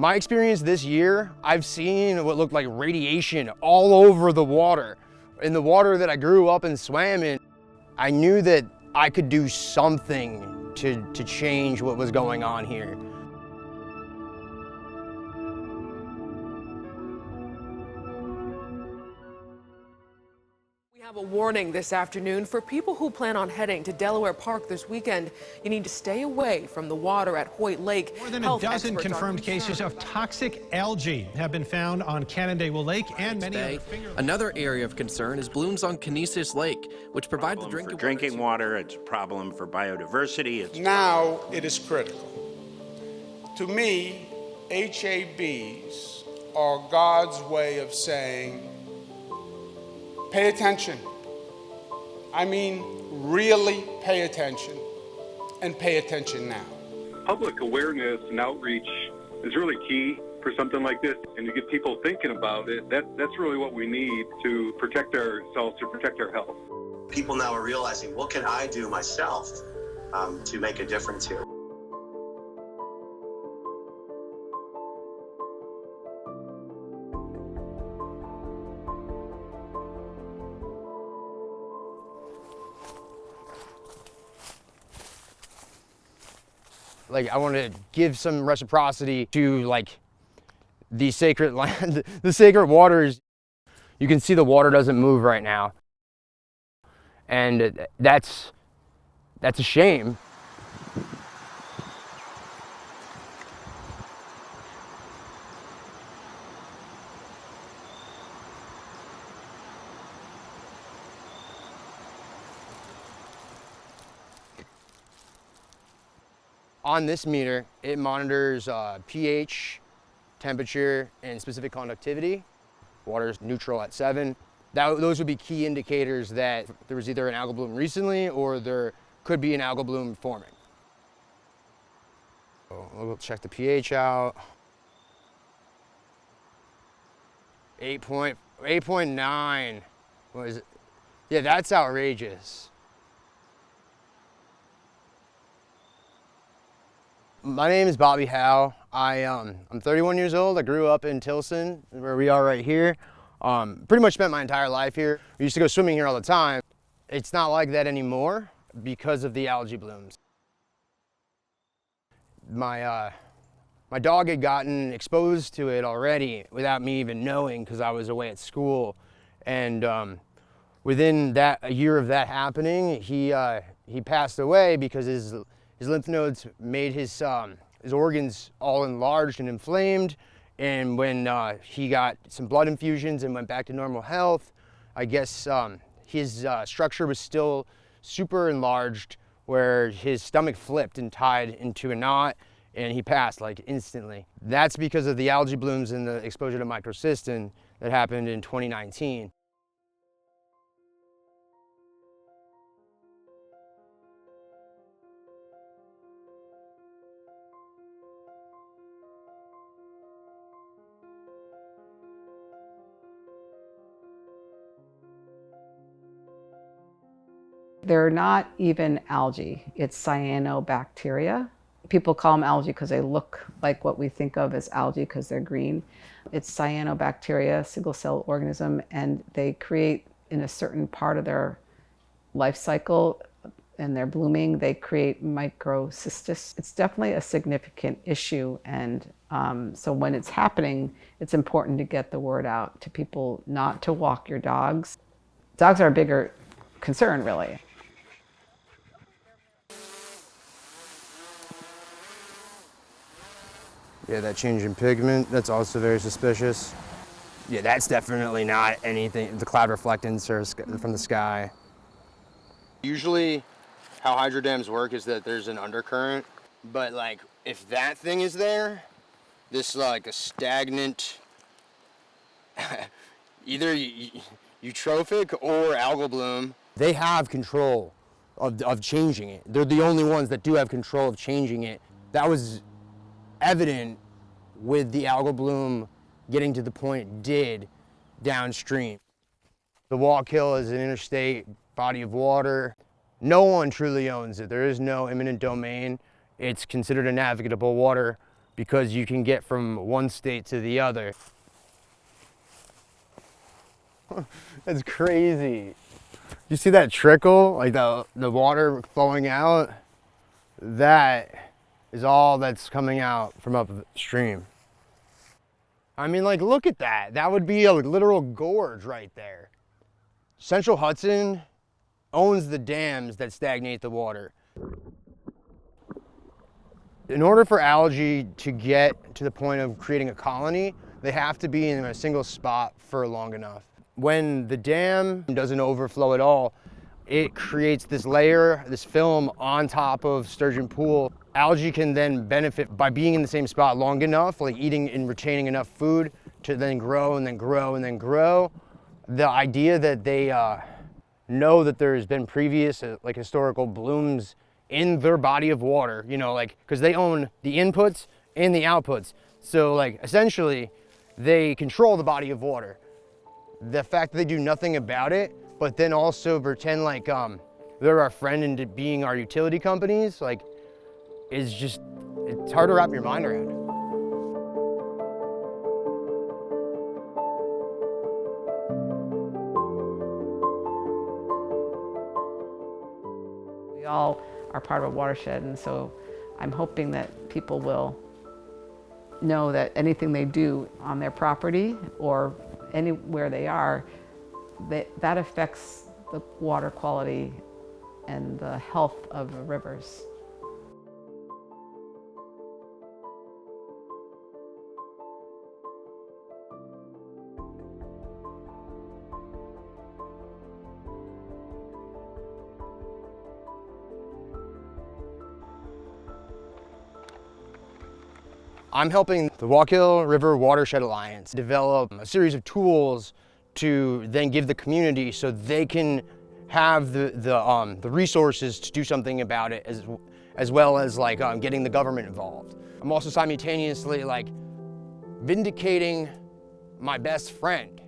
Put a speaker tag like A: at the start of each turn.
A: My experience this year, I've seen what looked like radiation all over the water. In the water that I grew up and swam in, I knew that I could do something to change what was going on here.
B: We have a warning this afternoon for people who plan on heading to Delaware Park this weekend. You need to stay away from the water at Hoyt Lake.
C: More than a dozen confirmed cases of toxic algae have been found on Canandaigua Lake and many other finger.
D: Another area of concern is blooms on Canisius Lake, which provide the
E: drinking water. It's a problem for biodiversity.
F: Now it is critical. To me, HABs are God's way of saying, pay attention. I mean, really pay attention, and pay attention now.
G: Public awareness and outreach is really key for something like this, and to get people thinking about it, that's really what we need to protect ourselves, to protect our health.
H: People now are realizing, what can I do myself to make a difference here?
A: Like, I want to give some reciprocity to like the sacred land, the sacred waters. You can see the water doesn't move right now, and that's a shame. On this meter, it monitors pH, temperature, and specific conductivity. Water is neutral at 7. Those would be key indicators that there was either an algal bloom recently or there could be an algal bloom forming. So we'll check the pH out. 8.9. What is it? Yeah, that's outrageous. My name is Bobby Howe. I'm 31 years old. I grew up in Tilson, where we are right here. Pretty much spent my entire life here. We used to go swimming here all the time. It's not like that anymore because of the algae blooms. My dog had gotten exposed to it already without me even knowing because I was away at school. And within a year of that happening, he passed away because his lymph nodes made his organs all enlarged and inflamed. And when he got some blood infusions and went back to normal health, I guess his structure was still super enlarged, where his stomach flipped and tied into a knot, and he passed like instantly. That's because of the algae blooms and the exposure to microcystin that happened in 2019.
I: They're not even algae, it's cyanobacteria. People call them algae because they look like what we think of as algae because they're green. It's cyanobacteria, single cell organism, and they create in a certain part of their life cycle and their blooming, they create microcystis. It's definitely a significant issue, and so when it's happening, it's important to get the word out to people not to walk your dogs. Dogs are a bigger concern, really.
A: Yeah, that change in pigment, that's also very suspicious. Yeah, that's definitely not anything, the cloud reflectance or from the sky. Usually how hydrodams work is that there's an undercurrent, but like if that thing is there, this like a stagnant, either eutrophic or algal bloom, they have control of changing it. They're the only ones that do have control of changing it. That was evident with the algal bloom getting to the point it did downstream. The Wallkill is an interstate body of water. No one truly owns it. There is no eminent domain. It's considered a navigable water because you can get from one state to the other. That's crazy. You see that trickle, like the water flowing out? That is all that's coming out from upstream. I mean, like, look at that. That would be a literal gorge right there. Central Hudson owns the dams that stagnate the water. In order for algae to get to the point of creating a colony, they have to be in a single spot for long enough. When the dam doesn't overflow at all, it creates this layer, this film on top of Sturgeon Pool. Algae can then benefit by being in the same spot long enough, like eating and retaining enough food to then grow and then grow and then grow. The idea that they know that there's been previous like historical blooms in their body of water, you know, like, because they own the inputs and the outputs. So like essentially they control the body of water. The fact that they do nothing about it, but then also pretend like they're our friend into being our utility companies, like, is just, it's hard to wrap your mind around.
I: We all are part of a watershed, and so I'm hoping that people will know that anything they do on their property or anywhere they are, that affects the water quality and the health of the rivers.
A: I'm helping the Wallkill River Watershed Alliance develop a series of tools to then give the community so they can have the resources to do something about it, as well as like getting the government involved. I'm also simultaneously like vindicating my best friend.